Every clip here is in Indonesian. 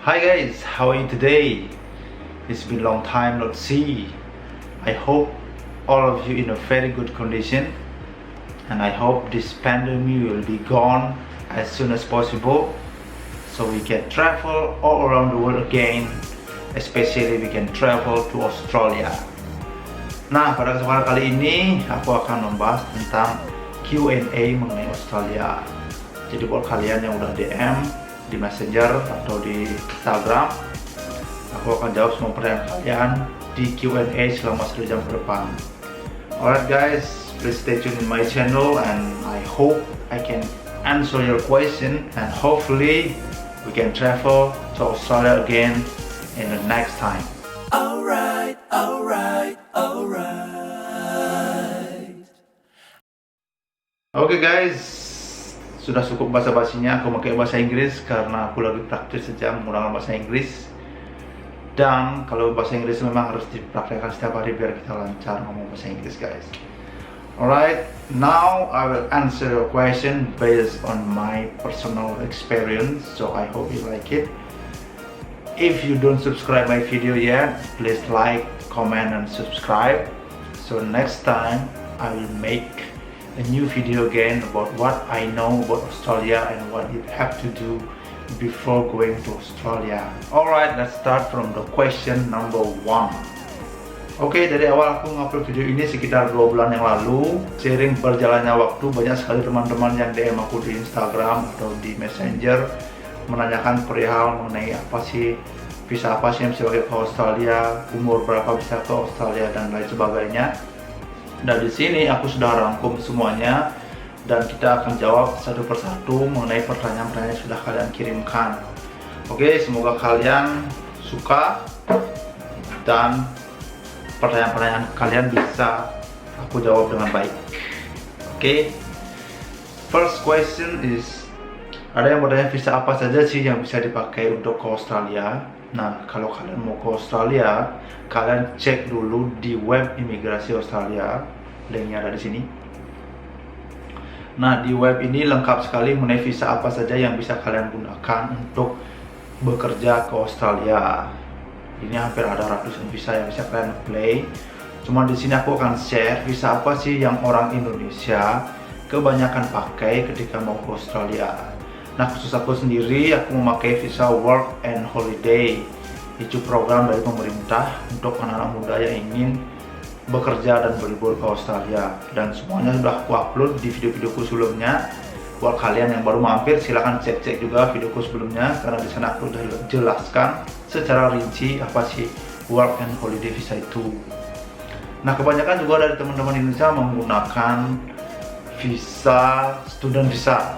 Hi guys, how are you today? It's been a long time not see. I hope all of you in a very good condition, and I hope this pandemic will be gone as soon as possible, so we can travel all around the world again. Especially we can travel to Australia. Nah, pada kesempatan kali ini aku akan membahas tentang Q&A mengenai Australia. Jadi buat kalian yang udah DM di Messenger atau di Instagram, aku akan jawab semua pertanyaan kalian di Q&A selama 1 jam ke depan. Alright guys, please stay tuned in my channel and I hope I can answer your question and hopefully we can travel to Australia again in the next time. Alright. Oke guys, sudah cukup basa-basinya. Aku pakai bahasa Inggris karena aku lagi praktis sejam menggunakan bahasa Inggris. Dan kalau bahasa Inggris memang harus dipraktekkan setiap hari biar kita lancar ngomong bahasa Inggris guys. Alright, now I will answer your question based on my personal experience, so I hope you like it. If you don't subscribe my video yet, please like, comment and subscribe. So next time I will make a new video again about what I know about Australia and what you have to do before going to Australia. Alright, let's start from the question number 1. Oke, dari awal aku ngupload video ini sekitar 2 bulan yang lalu. Seiring berjalannya waktu, banyak sekali teman-teman yang DM aku di Instagram atau di Messenger menanyakan perihal mengenai apa sih visa apa sih yang bisa pakai ke Australia, umur berapa bisa ke Australia dan lain sebagainya. Dan di sini aku sudah rangkum semuanya dan kita akan jawab satu persatu mengenai pertanyaan-pertanyaan yang sudah kalian kirimkan. Oke, semoga kalian suka dan pertanyaan-pertanyaan kalian bisa aku jawab dengan baik. Oke, first question is, ada yang bertanya visa apa saja sih yang bisa dipakai untuk ke Australia. Nah, kalau kalian mau ke Australia, kalian cek dulu di web imigrasi Australia. Linknya ada di sini. Nah, di web ini lengkap sekali mengenai visa apa saja yang bisa kalian gunakan untuk bekerja ke Australia. Ini hampir ada ratusan visa yang bisa kalian apply. Cuma di sini aku akan share visa apa sih yang orang Indonesia kebanyakan pakai ketika mau ke Australia. Nah, khusus aku sendiri, aku memakai visa Work and Holiday. Itu program dari pemerintah untuk anak-anak muda yang ingin bekerja dan berlibur ke Australia. Dan semuanya sudah aku upload di video-videoku sebelumnya. Buat kalian yang baru mampir, silahkan cek-cek juga videoku sebelumnya, karena di sana aku sudah jelaskan secara rinci apa sih Work and Holiday visa itu. Nah, kebanyakan juga dari teman-teman Indonesia menggunakan visa student visa.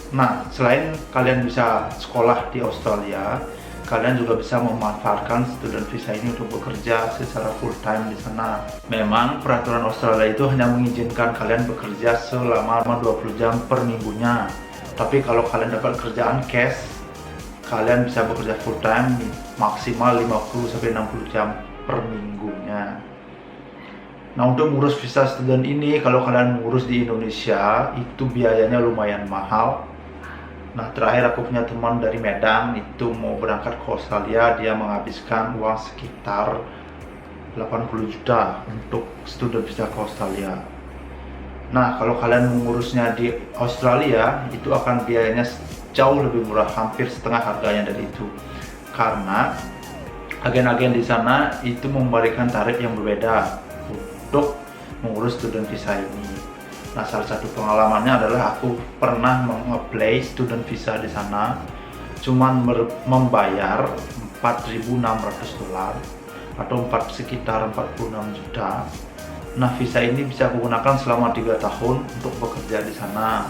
Nah, selain kalian bisa sekolah di Australia, kalian juga bisa memanfaatkan student visa ini untuk bekerja secara full time di sana. Memang peraturan Australia itu hanya mengizinkan kalian bekerja selama 20 jam per minggunya. Tapi kalau kalian dapat kerjaan cash, kalian bisa bekerja full time maksimal 50-60 jam per minggunya. Nah, untuk mengurus visa student ini, kalau kalian mengurus di Indonesia, itu biayanya lumayan mahal. Nah, terakhir aku punya teman dari Medan itu mau berangkat ke Australia, dia menghabiskan uang sekitar 80 juta untuk student visa ke Australia. Nah, kalau kalian mengurusnya di Australia, itu akan biayanya jauh lebih murah, hampir setengah harganya dari itu. Karena agen-agen di sana itu memberikan tarif yang berbeda untuk mengurus student visa ini. Nah, salah satu pengalamannya adalah aku pernah mengapply student visa di sana, cuman membayar $4.600 atau sekitar 46 juta. Nah, visa ini bisa aku gunakan selama 3 tahun untuk bekerja di sana.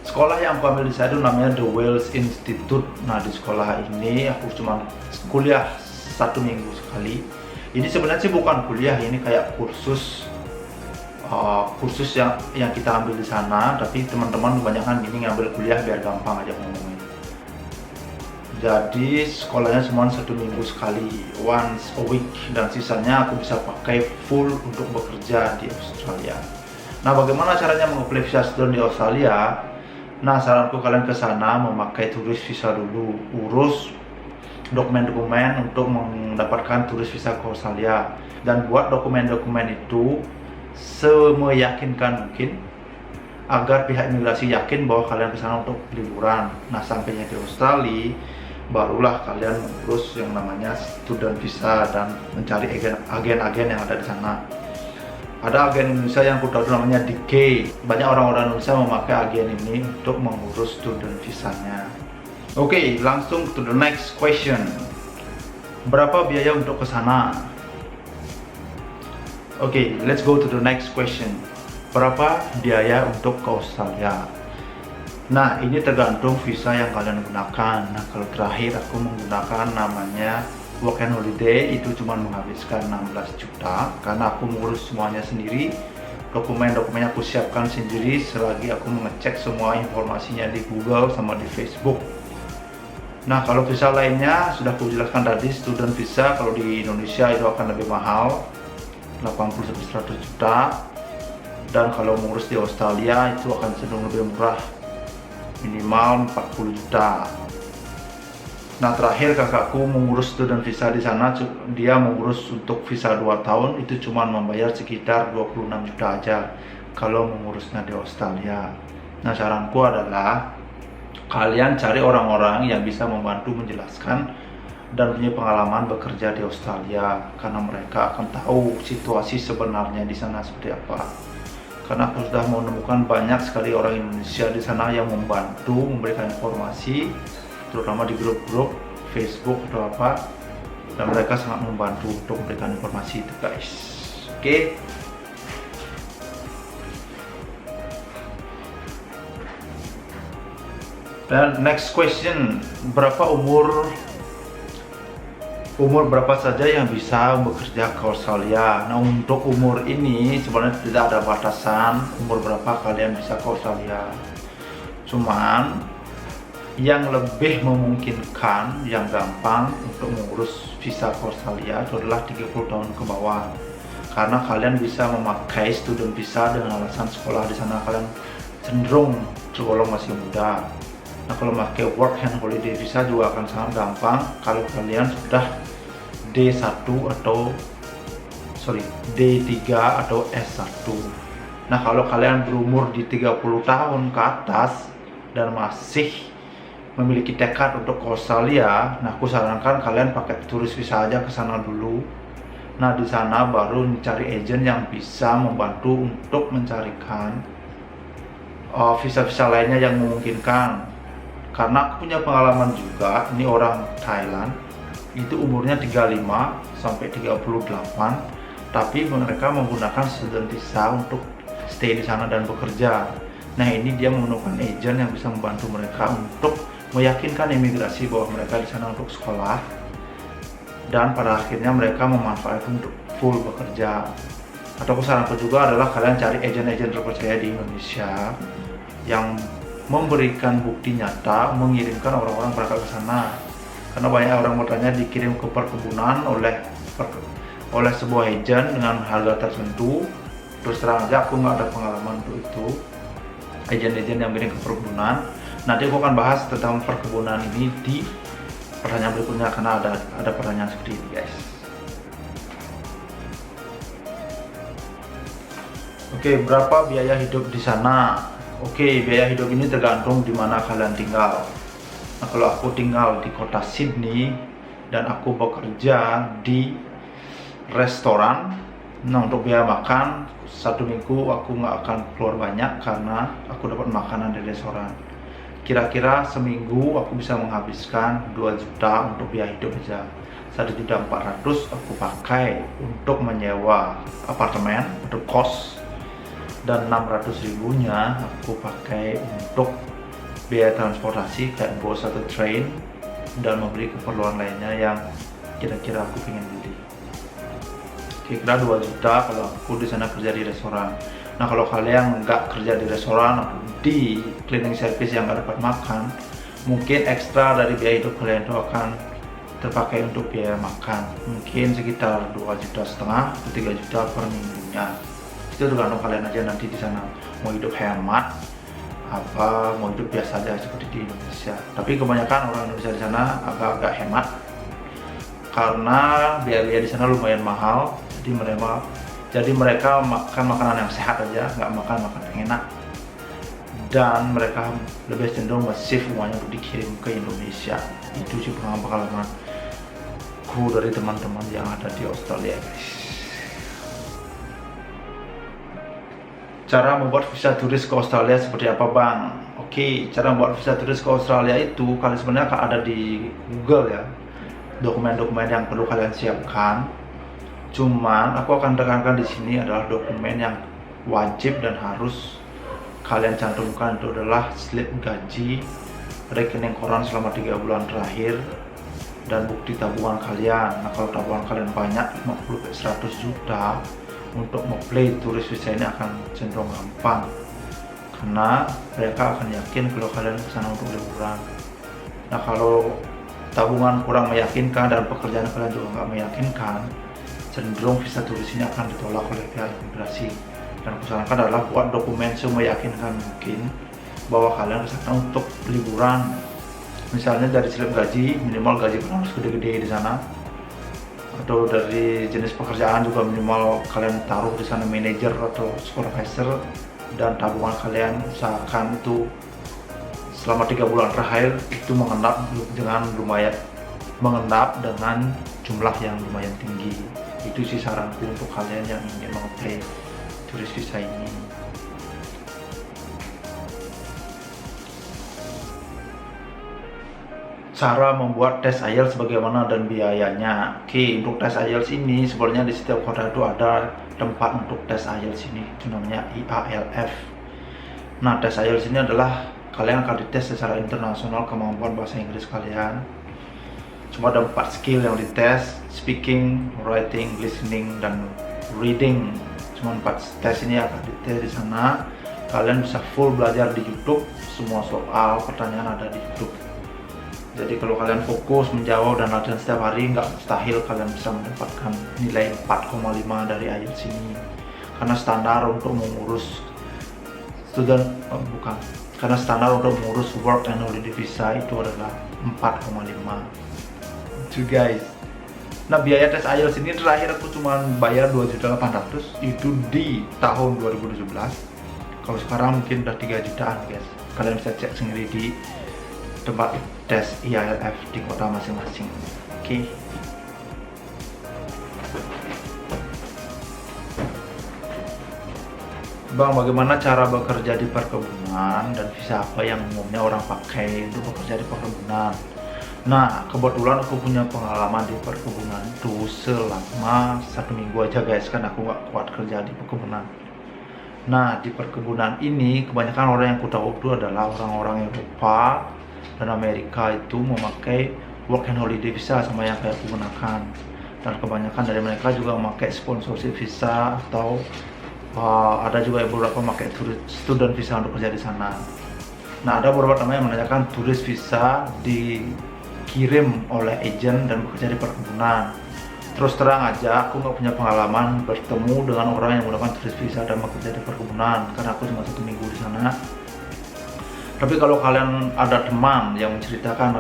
Sekolah yang aku ambil di sana itu namanya The Wales Institute. Nah, di sekolah ini aku cuma kuliah 1 minggu sekali. Ini sebenarnya sih bukan kuliah, ini kayak kursus yang kita ambil di sana, tapi teman-teman kebanyakan ini ngambil kuliah biar gampang aja ngomongin. Jadi sekolahnya cuma 1 minggu sekali, once a week, dan sisanya aku bisa pakai full untuk bekerja di Australia. Nah, bagaimana caranya mengapply visa student di Australia? Nah, saranku kalian ke sana memakai turis visa dulu, urus dokumen-dokumen untuk mendapatkan turis visa ke Australia, dan buat dokumen-dokumen itu semeyakinkan mungkin agar pihak imigrasi yakin bahwa kalian ke sana untuk liburan. Nah, sampainya di Australia barulah kalian mengurus yang namanya student visa dan mencari agen-agen yang ada di sana. Ada agen Indonesia yang aku tahu namanya DK. Banyak orang-orang Indonesia memakai agen ini untuk mengurus student visanya. Oke, langsung to the next question. Berapa biaya untuk ke sana? Oke, let's go to the next question. Berapa biaya untuk ke Australia? Nah, ini tergantung visa yang kalian gunakan. Nah, kalau terakhir aku menggunakan namanya Work and Holiday, itu cuma menghabiskan 16 juta karena aku mengurus semuanya sendiri. Dokumen-dokumennya aku siapkan sendiri selagi aku mengecek semua informasinya di Google sama di Facebook. Nah, kalau visa lainnya sudah aku jelaskan tadi, student visa kalau di Indonesia itu akan lebih mahal, 80-100 juta. Dan kalau mengurus di Australia itu akan cenderung lebih murah, minimal 40 juta. Nah, terakhir kakakku mengurus student visa di sana, dia mengurus untuk visa 2 tahun itu cuma membayar sekitar 26 juta aja kalau mengurusnya di Australia. Nah, saranku adalah kalian cari orang-orang yang bisa membantu menjelaskan dan punya pengalaman bekerja di Australia, karena mereka akan tahu situasi sebenarnya di sana seperti apa. Karena aku sudah menemukan banyak sekali orang Indonesia di sana yang membantu memberikan informasi, terutama di grup-grup Facebook atau apa, dan mereka sangat membantu untuk memberikan informasi itu, guys. Oke. Dan next question, berapa umur berapa saja yang bisa bekerja ke Australia? Nah, untuk umur ini sebenarnya tidak ada batasan umur berapa kalian bisa ke Australia. Cuman yang lebih memungkinkan, yang gampang untuk mengurus visa ke Australia itu adalah 30 tahun ke bawah. Karena kalian bisa memakai student visa dengan alasan sekolah di sana kalian cenderung tergolong masih muda. Nah, kalau memakai work and holiday visa juga akan sangat gampang kalau kalian sudah D1 atau D3 atau S1. Nah, kalau kalian berumur di 30 tahun ke atas dan masih memiliki tekad untuk ke Australia, nah aku sarankan kalian pakai turis visa aja ke sana dulu. Nah, di sana baru mencari agent yang bisa membantu untuk mencarikan visa-visa lainnya yang memungkinkan. Karena aku punya pengalaman juga, ini orang Thailand, itu umurnya 35 sampai 38, tapi mereka menggunakan student visa untuk stay di sana dan bekerja. Nah, ini dia menemukan agent yang bisa membantu mereka untuk meyakinkan imigrasi bahwa mereka di sana untuk sekolah, dan pada akhirnya mereka memanfaatkan untuk full bekerja. Atau saranku juga adalah kalian cari agent-agent terpercaya di Indonesia yang memberikan bukti nyata mengirimkan orang-orang berangkat ke sana. Karena banyak orang bertanya dikirim ke perkebunan oleh sebuah agent dengan harga tertentu. Terus terang aja aku nggak ada pengalaman untuk itu, agent-agent yang kirim ke perkebunan. Nanti aku akan bahas tentang perkebunan ini di pertanyaan berikutnya, karena ada pertanyaan seperti ini, guys. Oke, berapa biaya hidup di sana? Oke, biaya hidup ini tergantung di mana kalian tinggal. Nah, kalau aku tinggal di kota Sydney dan aku bekerja di restoran, nah untuk biaya makan 1 minggu aku nggak akan keluar banyak karena aku dapat makanan dari restoran. Kira-kira seminggu aku bisa menghabiskan 2 juta untuk biaya hidup saja. 1.400.000 aku pakai untuk menyewa apartemen untuk kos, dan 600.000-nya aku pakai untuk biaya transportasi kayak bus atau train, dan membeli keperluan lainnya yang kira-kira aku pengen beli. Kira-kira 2 juta kalau aku di sana kerja di restoran. Nah, kalau kalian nggak kerja di restoran atau di cleaning service yang nggak dapat makan, mungkin ekstra dari biaya hidup kalian itu akan terpakai untuk biaya makan, mungkin sekitar 2,5 juta atau 3 juta per minggunya. Itu tergantung kalian aja nanti di sana mau hidup hemat apa mau hidup biasa aja seperti di Indonesia. Tapi kebanyakan orang Indonesia di sana agak-agak hemat karena biaya-biaya di sana lumayan mahal. Jadi mereka makan makanan yang sehat aja, nggak makan makanan yang enak. Dan mereka lebih cenderung nge-save uangnya untuk dikirim ke Indonesia. Itu sih pengalamanku dari teman-teman yang ada di Australia, guys. Cara membuat visa turis ke Australia seperti apa, Bang? Oke, cara membuat visa turis ke Australia itu kalian sebenarnya ada di Google ya. Dokumen-dokumen yang perlu kalian siapkan. Cuman aku akan tekankan di sini adalah dokumen yang wajib dan harus kalian cantumkan itu adalah slip gaji, rekening koran selama 3 bulan terakhir, dan bukti tabungan kalian. Nah, kalau tabungan kalian banyak 50-100 juta, untuk memplay turis visa ini akan cenderung gampang karena mereka akan yakin kalau kalian kesana untuk liburan. Nah, kalau tabungan kurang meyakinkan dan pekerjaan kalian juga nggak meyakinkan, cenderung visa turis ini akan ditolak oleh pihak imigrasi. Dan aku sarankan adalah buat dokumen semeyakinkan mungkin bahwa kalian kesana untuk liburan. Misalnya dari slip gaji, minimal gaji kalian harus gede-gede di sana. Atau dari jenis pekerjaan juga minimal kalian taruh di sana manajer atau supervisor, dan tabungan kalian usahakan itu selama 3 bulan terakhir itu mengendap dengan jumlah yang lumayan tinggi. Itu sih saranku untuk kalian yang ingin mengapply turis visa ini. Cara membuat tes IELTS bagaimana dan biayanya. Oke, untuk tes IELTS ini sebenarnya di setiap kota itu ada tempat untuk tes IELTS ini, itu namanya IALF. Nah, tes IELTS ini adalah kalian akan dites secara internasional kemampuan bahasa Inggris kalian. Cuma ada 4 skill yang dites: speaking, writing, listening, dan reading. Cuma 4 tes ini akan dites di sana. Kalian bisa full belajar di YouTube, semua soal pertanyaan ada di YouTube. Jadi kalau kalian fokus menjawab dan latihan setiap hari, nggak mustahil kalian bisa mendapatkan nilai 4,5 dari IELTS ini. Karena standar untuk mengurus work and holiday visa itu adalah 4,5. Itu guys. Nah, biaya tes IELTS ini terakhir aku cuma bayar 2.800.000 itu di tahun 2017. Kalau sekarang mungkin udah 3 jutaan guys. Kalian bisa cek sendiri di tempat tes IALF di kota masing-masing. Oke. Bang, bagaimana cara bekerja di perkebunan dan visa apa yang umumnya orang pakai untuk bekerja di perkebunan? Nah, kebetulan aku punya pengalaman di perkebunan itu selama 1 minggu aja guys, kan aku nggak kuat kerja di perkebunan. Nah, di perkebunan ini kebanyakan orang yang aku tahu itu adalah orang-orang Eropa dan Amerika itu memakai work and holiday visa sama yang kayak aku gunakan. Dan kebanyakan dari mereka juga memakai sponsorship visa atau ada juga beberapa memakai student visa untuk kerja di sana. Nah, ada beberapa teman yang menanyakan turis visa dikirim oleh agent dan bekerja di perkebunan. Terus terang aja, aku nggak punya pengalaman bertemu dengan orang yang menggunakan turis visa dan bekerja di perkebunan karena aku cuma 1 minggu di sana. Tapi kalau kalian ada teman yang menceritakan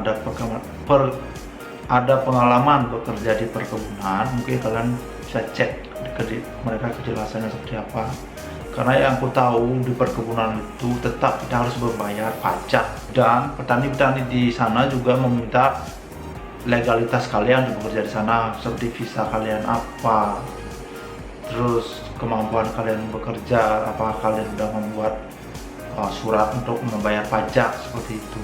ada pengalaman bekerja di perkebunan, mungkin kalian bisa cek mereka kejelasannya seperti apa. Karena yang aku tahu di perkebunan itu tetap kita harus berbayar pajak, dan petani-petani di sana juga meminta legalitas kalian untuk bekerja di sana, seperti visa kalian apa, terus kemampuan kalian bekerja, apakah kalian sudah membuat surat untuk membayar pajak seperti itu.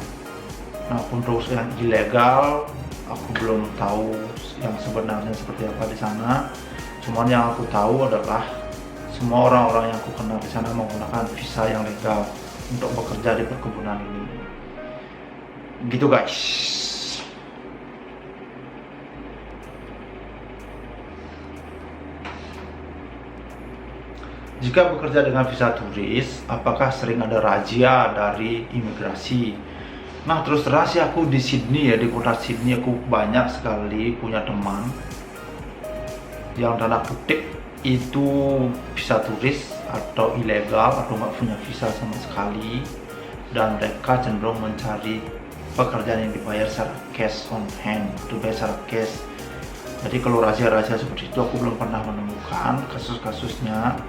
Nah, untuk yang ilegal aku belum tahu yang sebenarnya seperti apa di sana. Cuman yang aku tahu adalah semua orang-orang yang aku kenal di sana menggunakan visa yang legal untuk bekerja di perkebunan ini. Gitu guys. Jika bekerja dengan visa turis, apakah sering ada razia dari imigrasi? Nah, terus terang sih aku di Sydney ya, di kota Sydney aku banyak sekali punya teman yang tanda kutip itu visa turis atau ilegal atau nggak punya visa sama sekali, dan mereka cenderung mencari pekerjaan yang dibayar secara cash on hand, dibayar secara cash. Jadi kalau rahasia-rahasia seperti itu aku belum pernah menemukan kasus-kasusnya,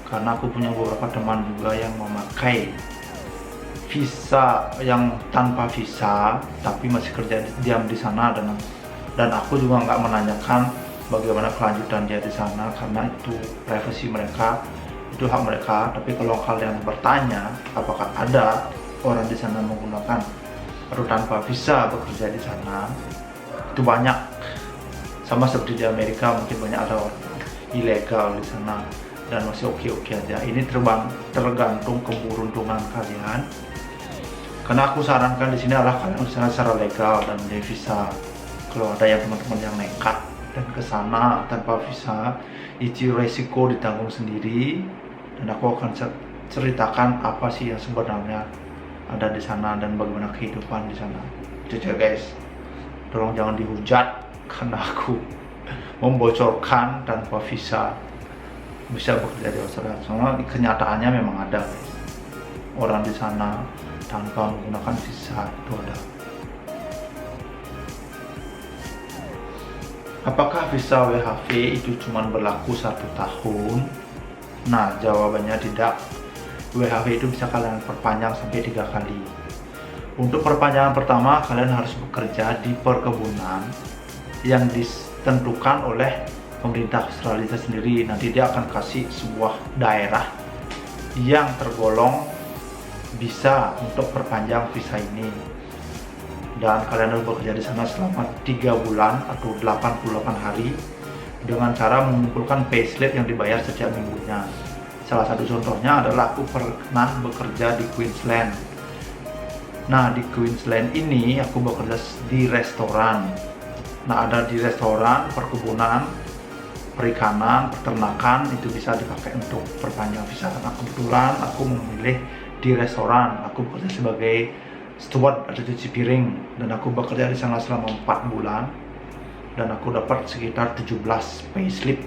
karena aku punya beberapa teman juga yang memakai visa yang tanpa visa tapi masih kerja diam di sana, dan aku juga nggak menanyakan bagaimana kelanjutan dia di sana karena itu privasi mereka, itu hak mereka. Tapi kalau kalian bertanya apakah ada orang di sana menggunakan atau tanpa visa bekerja di sana, itu banyak. Sama seperti di Amerika, mungkin banyak ada orang ilegal di sana dan masih oke-oke aja. Ini tergantung keberuntungan kalian. Karena aku sarankan di sini adalah kalian usaha secara legal dan punya visa. Kalau ada yang teman-teman yang nekat dan ke sana tanpa visa, itu resiko ditanggung sendiri. Dan aku akan ceritakan apa sih yang sebenarnya ada di sana dan bagaimana kehidupan di sana. Itu aja guys. Tolong jangan dihujat karena aku membocorkan tanpa visa bisa bekerja di Australia. Soalnya kenyataannya memang ada guys. Orang di sana tanpa menggunakan visa itu ada. Apakah visa WHV itu cuma berlaku 1 tahun? Nah, jawabannya tidak. WHV itu bisa kalian perpanjang sampai 3 kali. Untuk perpanjangan pertama, kalian harus bekerja di perkebunan yang ditentukan oleh pemerintah Australia sendiri. Nanti dia akan kasih sebuah daerah yang tergolong bisa untuk perpanjang visa ini, dan kalian harus bekerja di sana selama 3 bulan atau 88 hari dengan cara mengumpulkan payslip yang dibayar setiap minggunya. Salah satu contohnya adalah aku pernah bekerja di Queensland. Nah, di Queensland ini aku bekerja di restoran. Nah, ada di restoran, perkebunan, perikanan, peternakan, itu bisa dipakai untuk perpanjang visa. Nah, kebetulan aku memilih di restoran. Aku bekerja sebagai steward atau cuci piring, dan aku bekerja di sana selama 4 bulan dan aku dapat sekitar 17 payslip.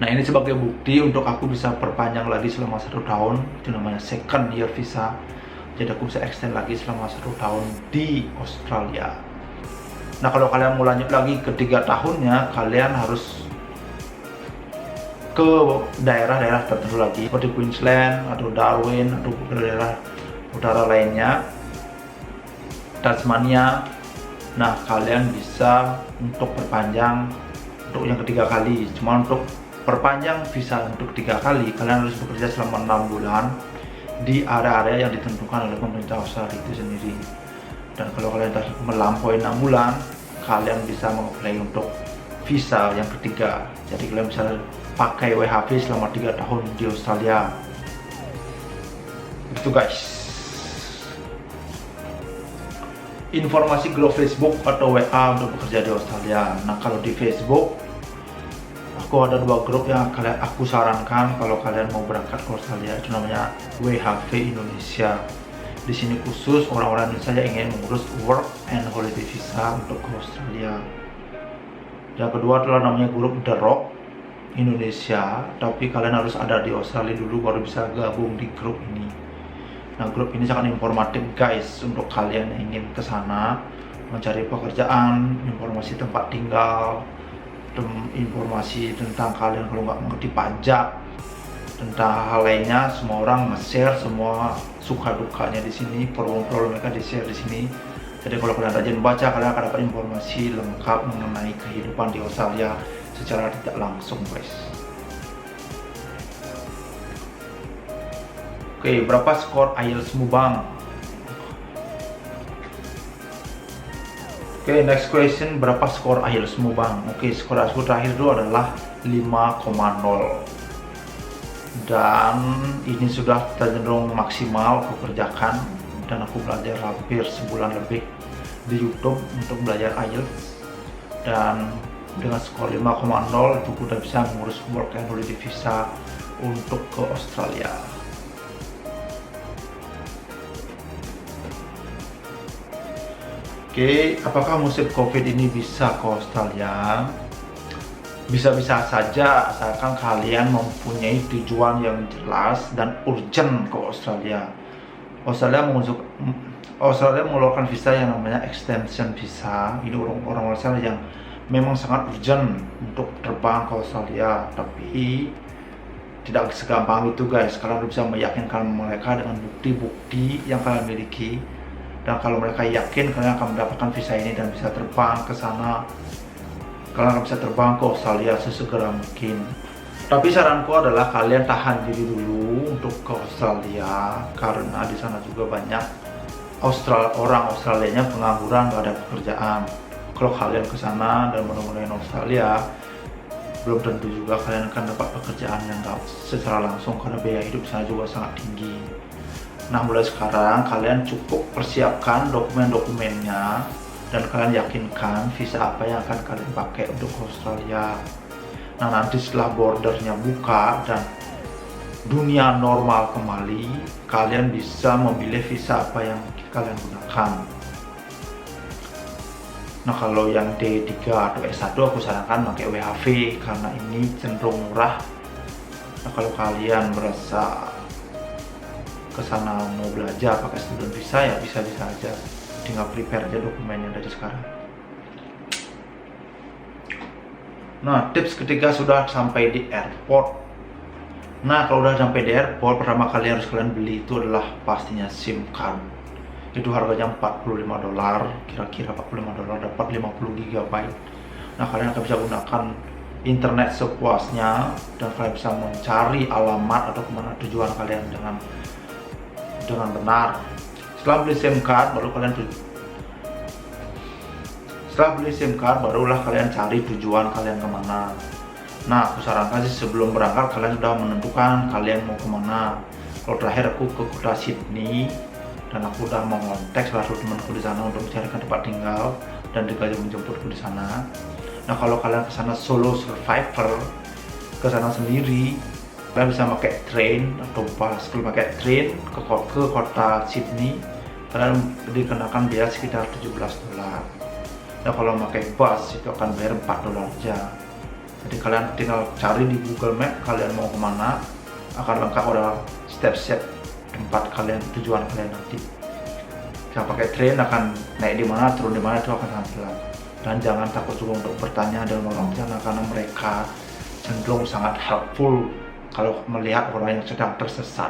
Nah, ini sebagai bukti untuk aku bisa perpanjang lagi selama 1 tahun. Itu namanya second year visa. Jadi aku bisa extend lagi selama 1 tahun di Australia. Nah, kalau kalian mau lanjut lagi ke 3 tahunnya, kalian harus ke daerah-daerah tertentu lagi seperti Queensland atau Darwin atau daerah utara lainnya, Tasmania. Nah, kalian bisa untuk perpanjang untuk yang ketiga kali. Cuma untuk perpanjang visa untuk 3 kali, kalian harus bekerja selama 6 bulan di area-area yang ditentukan oleh pemerintah Australia itu sendiri. Dan kalau kalian sudah melampaui 6 bulan, kalian bisa mengapply untuk visa yang ketiga. Jadi kalian bisa pakai WHV selama 3 tahun di Australia. Itu guys. Informasi grup Facebook atau WA untuk bekerja di Australia. Nah, kalau di Facebook, aku ada 2 grup yang aku sarankan kalau kalian mau berangkat ke Australia. Itu namanya WHV Indonesia. Di sini khusus orang-orang Indonesia yang ingin mengurus work and holiday visa untuk ke Australia. Yang kedua adalah namanya grup The Rock Indonesia, tapi kalian harus ada di Australia dulu baru bisa gabung di grup ini. Nah, grup ini sangat informatif guys untuk kalian yang ingin ke sana mencari pekerjaan, informasi tempat tinggal, informasi tentang kalian kalau nggak mengerti pajak, tentang hal lainnya. Semua orang nge-share semua suka dukanya di sini, problem-problem mereka di-share di sini. Jadi kalau kalian rajin baca, kalian akan dapat informasi lengkap mengenai kehidupan di Australia secara tidak langsung guys. Oke, berapa skor IELTS-mu bang? Oke, next question, berapa skor IELTS-mu bang? Oke, skor aku terakhir itu adalah 5,0. Dan ini sudah cenderung maksimal aku kerjakan, dan aku belajar hampir sebulan lebih di YouTube untuk belajar IELTS. Dan dengan skor 5,0 itu udah bisa mengurus work and holiday visa untuk ke Australia. Oke, apakah musim COVID ini bisa ke Australia? Bisa-bisa saja, asalkan kalian mempunyai tujuan yang jelas dan urgent ke Australia. Australia mengeluarkan visa yang namanya extension visa. Ini orang-orang Australia yang memang sangat urgent untuk terbang ke Australia, tapi tidak segampang itu guys. Kalian bisa meyakinkan mereka dengan bukti-bukti yang kalian miliki, dan kalau mereka yakin kalian akan mendapatkan visa ini dan bisa terbang ke sana, kalian akan bisa terbang ke Australia sesegera mungkin. Tapi saranku adalah kalian tahan diri dulu untuk ke Australia, karena di sana juga banyak orang Australianya pengangguran, gak ada pekerjaan. Kalau kalian ke sana dan menemukan Australia, belum tentu juga kalian akan dapat pekerjaan yang gak secara langsung, karena biaya hidup sana juga sangat tinggi. Nah, mulai sekarang kalian cukup persiapkan dokumen-dokumennya dan kalian yakinkan visa apa yang akan kalian pakai untuk ke Australia. Nah, nanti setelah bordernya buka dan dunia normal kembali, kalian bisa memilih visa apa yang kalian gunakan. Nah, kalau yang D3 atau S1 aku sarankan pakai WHV karena ini cenderung murah. Nah, kalau kalian merasa kesana mau belajar pakai student visa, ya bisa-bisa aja, tinggal prepare aja dokumennya dari sekarang. Nah, tips ketiga sudah sampai di airport. Nah, kalau udah sampai di airport, pertama kali harus kalian beli itu adalah pastinya SIM card. Itu harganya $45, kira-kira $45 dapat 50 GB. Nah, kalian akan bisa gunakan internet sepuasnya dan kalian bisa mencari alamat atau kemana tujuan kalian dengan benar. Setelah beli SIM card, barulah kalian cari tujuan kalian kemana. Nah, aku sarankan sih sebelum berangkat kalian sudah menentukan kalian mau kemana. Kalau terakhir aku ke kota Sydney dan aku udah mau kontak salah satu temanku di sana untuk mencarikan tempat tinggal dan dia menjemputku di sana. Nah, kalau kalian ke sana solo survivor, ke sana sendiri, kalian bisa pakai train atau bus. Kalau pakai train ke kota Sydney, kalian dikenakan biaya sekitar $17. Nah, kalau pakai bus itu akan bayar $4 aja. Jadi kalian tinggal cari di Google Map kalian mau kemana, akan lengkap udah step-step tempat kalian, tujuan kalian nanti. Kalau pakai train akan naik di mana, turun di mana, itu akan sangat jelas. Dan jangan takut juga untuk bertanya dengan orang sana, karena mereka cenderung sangat helpful kalau melihat orang yang sedang tersesat.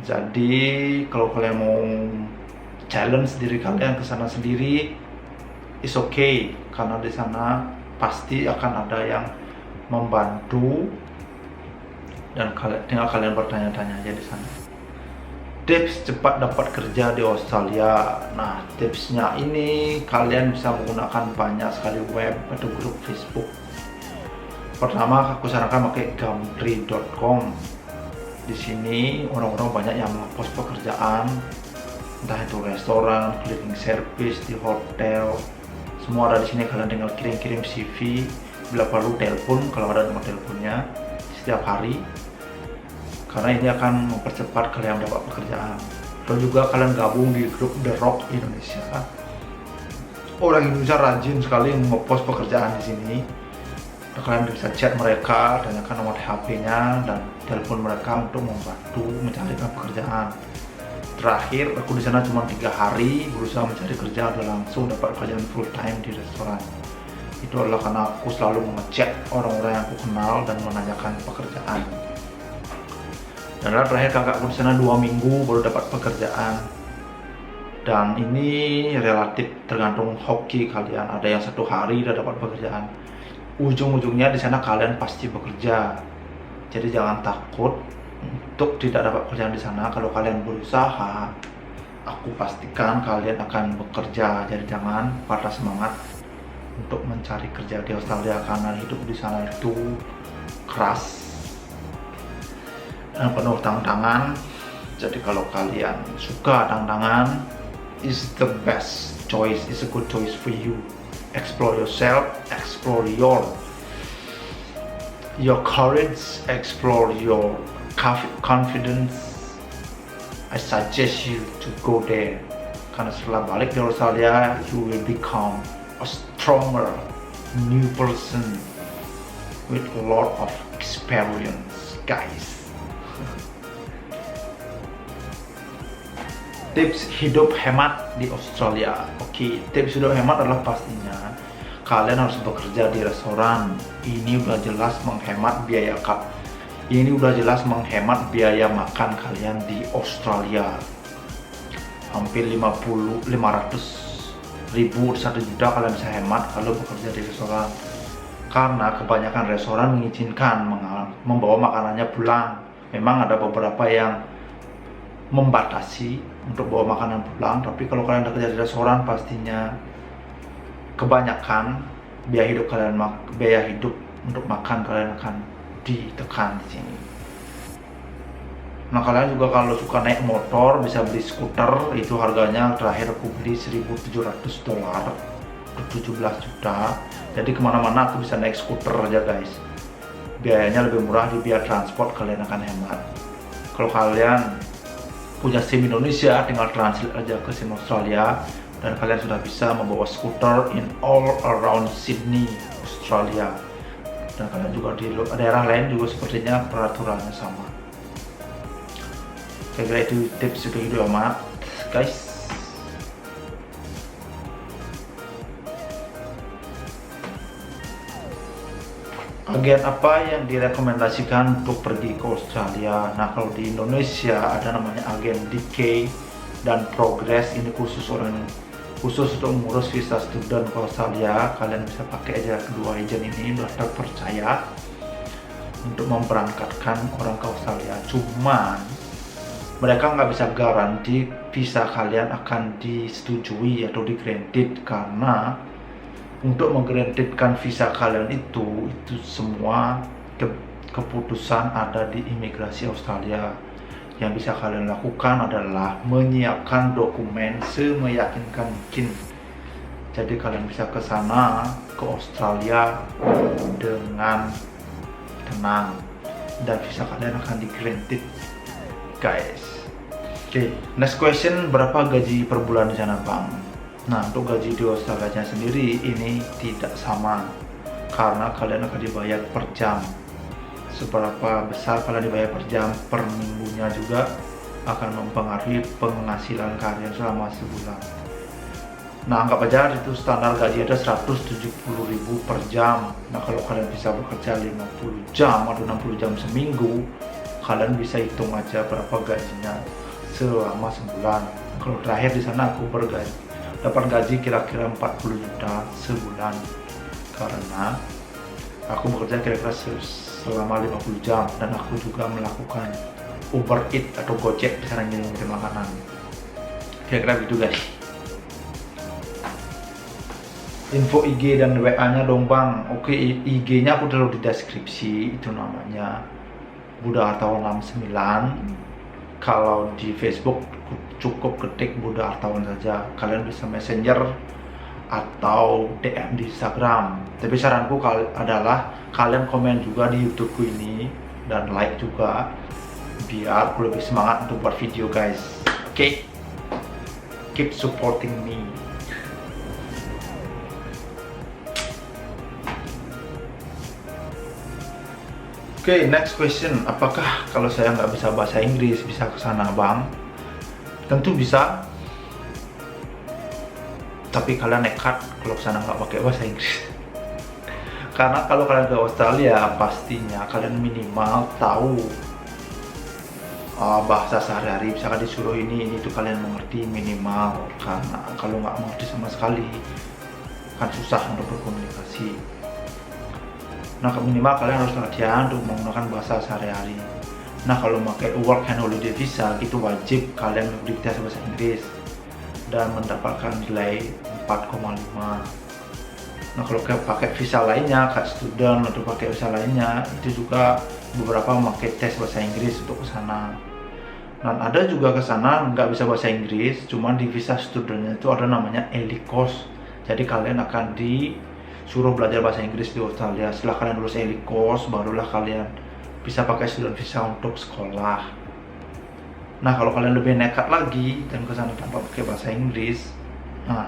Jadi kalau kalian mau challenge diri kalian ke sana sendiri, it's okay, karena di sana pasti akan ada yang membantu dan tinggal kalian bertanya-tanya aja di sana. Tips cepat dapat kerja di Australia. Nah, tipsnya ini kalian bisa menggunakan banyak sekali web atau grup Facebook. Pertama, aku sarankan pakai Gumtree.com. Di sini orang-orang banyak yang ngepost pekerjaan, entah itu restoran, cleaning service, di hotel, semua ada di sini. Kalian tinggal kirim-kirim CV, bila perlu telepon kalau ada nomor teleponnya setiap hari, karena ini akan mempercepat kalian dapat pekerjaan. Atau juga kalian gabung di grup The Rock Indonesia. Orang Indonesia rajin sekali ngepost pekerjaan di sini. Kalian bisa chat mereka, tanyakan nomor HP-nya dan telepon mereka untuk membantu mencarikan pekerjaan. Terakhir, aku di sana cuma 3 hari berusaha mencari kerja dan langsung dapat pekerjaan full time di restoran. Itu adalah karena aku selalu mengecek orang-orang yang aku kenal dan menanyakan pekerjaan. Dan terakhir kakakku di sana 2 minggu baru dapat pekerjaan. Dan ini relatif tergantung hoki kalian. Ada yang 1 hari udah dapat pekerjaan. Ujung-ujungnya di sana kalian pasti bekerja. Jadi jangan takut untuk tidak dapat pekerjaan di sana. Kalau kalian berusaha, aku pastikan kalian akan bekerja. Jadi jangan patah semangat untuk mencari kerja di Australia, karena hidup di sana itu keras dan penuh tantangan. Jadi kalau kalian suka tantangan, is the best choice, is a good choice for you. Explore yourself, explore your courage, explore your confidence. I suggest you to go there, karena setelah balik di Australia, you will become a stronger new person with a lot of experience, guys. Tips hidup hemat di Australia. Oke, tips hidup hemat adalah pastinya kalian harus bekerja di restoran. Ini udah jelas menghemat biaya Ini udah jelas menghemat biaya makan kalian di Australia. Hampir 500 ribu 1 juta kalian bisa hemat kalau bekerja di restoran. Karena kebanyakan restoran mengizinkan membawa makanannya pulang. Memang ada beberapa yang membatasi untuk bawa makanan pulang, tapi kalau kalian bekerja di restoran pastinya kebanyakan biaya hidup untuk makan kalian akan ditekan di sini. Nah, kalian juga kalau suka naik motor bisa beli skuter. Itu harganya terakhir aku beli $1.700 untuk 17 juta. Jadi kemana-mana aku bisa naik skuter aja guys. Biayanya lebih murah di biaya transport, kalian akan hemat. Kalau kalian punya SIM Indonesia, tinggal translate aja ke SIM Australia dan kalian sudah bisa membawa skuter in all around Sydney, Australia. Dan kalian juga di daerah lain juga sepertinya peraturannya sama. Saya kira itu tips untuk video amat guys. Agen apa yang direkomendasikan untuk pergi ke Australia? Nah, kalau di Indonesia ada namanya agen DK dan Progress. Ini khusus untuk mengurus visa student ke Australia. Kalian bisa pakai aja kedua agen ini, udah terpercaya untuk memberangkatkan orang ke Australia. Cuman mereka nggak bisa garansi visa kalian akan disetujui atau di-granted, karena untuk menggarantitkan visa kalian itu semua keputusan ada di imigrasi Australia. Yang bisa kalian lakukan adalah menyiapkan dokumen semeyakinkan mungkin. Jadi kalian bisa ke sana, ke Australia dengan tenang dan visa kalian akan di-granted guys. Oke, next question, berapa gaji per bulan di sana bang? Nah, untuk gaji di Australia sendiri ini tidak sama, karena kalian akan dibayar per jam. Seberapa besar kalian dibayar per jam, per minggunya juga akan mempengaruhi penghasilan kalian selama sebulan. Nah, anggap aja itu standar gaji ada 170.000 per jam. Nah, kalau kalian bisa bekerja 50 jam atau 60 jam seminggu, kalian bisa hitung aja berapa gajinya selama sebulan. Kalau terakhir di sana aku dapat gaji kira-kira 40 juta sebulan, karena aku bekerja kira-kira selama 50 jam dan aku juga melakukan Uber Eats atau Gojek, bisa ngirim makanan. Kira-kira gitu guys. Info IG dan WA nya dong bang. Oke, IG nya aku taruh di deskripsi, itu namanya Buddha Hartawan 69. Kalau di Facebook cukup ketik Buddha Hartawan saja. Kalian bisa messenger atau DM di Instagram. Tapi saranku adalah kalian komen juga di YouTubeku ini dan like juga, biar aku lebih semangat untuk buat video guys. Oke, keep supporting me. Oke, next question. Apakah kalau saya nggak bisa bahasa Inggris bisa ke sana bang? Tentu bisa, tapi kalian nekat kalau sana nggak pakai bahasa Inggris. Karena kalau kalian ke Australia pastinya kalian minimal tahu bahasa sehari-hari. Misalkan disuruh ini tuh kalian mengerti minimal, karena kalau nggak mengerti sama sekali kan susah untuk berkomunikasi. Nah, minimal kalian harus latihan untuk menggunakan bahasa sehari-hari. Nah, kalau pakai work and holiday visa itu wajib kalian mengikuti tes bahasa Inggris dan mendapatkan nilai 4,5. Nah, kalau pakai visa lainnya, kayak student atau pakai visa lainnya, itu juga beberapa memakai tes bahasa Inggris untuk ke sana. Dan ada juga ke sana nggak bisa bahasa Inggris, cuman di visa studentnya itu ada namanya ELICOS. Jadi kalian akan disuruh belajar bahasa Inggris di Australia. Setelah kalian lulus ELICOS, barulah kalian bisa pakai student visa untuk sekolah. Nah, kalau kalian lebih nekat lagi dan ke sana tanpa pakai bahasa Inggris, nah,